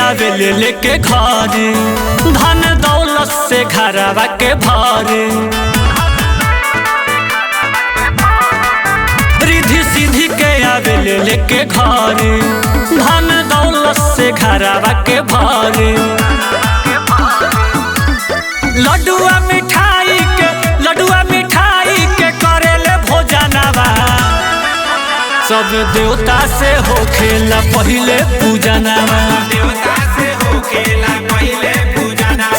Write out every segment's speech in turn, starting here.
आवेले लेके घर धन दौलत से घरवा के भरे रिधि सीधी के आवेले लेके घर धन दौलत से घरवा के भरे लड्डुआ मिठाई के करेले भोजनवा सब देवता से होखेला पहिले पूजनवा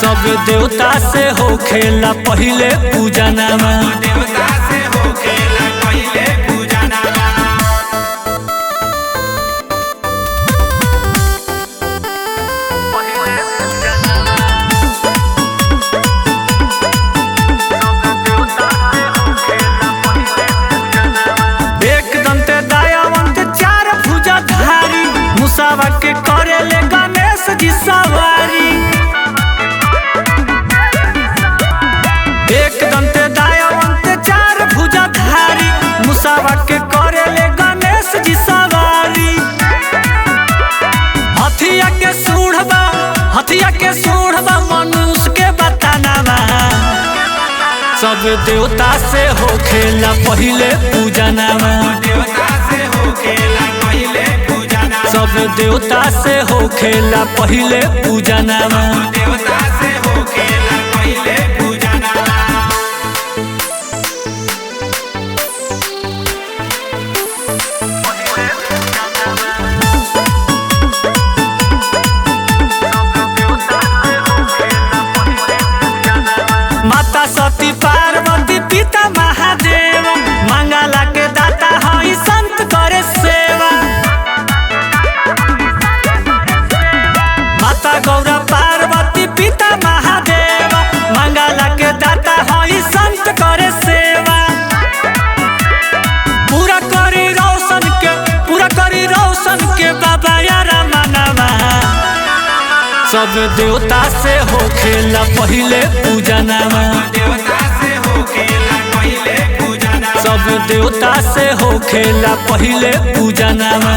सब देवता से होखेला पहिले पूजनवा मुसावा के करेले गणेश जी सवारी एक दंते दयावंत चार भुजाधारी मुसावा के करेले गणेश जी सवारी हथिया के सूढ़बा मनुष्य के बतानावा सब देवता से होखेला पहिले पूजनवा सब देवता से होखेला पहिले पूजनवा माता सती पार्वती पिता महादेव मंगला के दाता हई संत करे सेवा माता गौरा पार्वती पिता महादेव मंगला के दाता हई संत करे सेवा पूरा करी रोशन के बाबा यारा मनवा सब देवता से होखेला पहिले पूजनवा सब देवता से होखेला पहिले पूजनवा।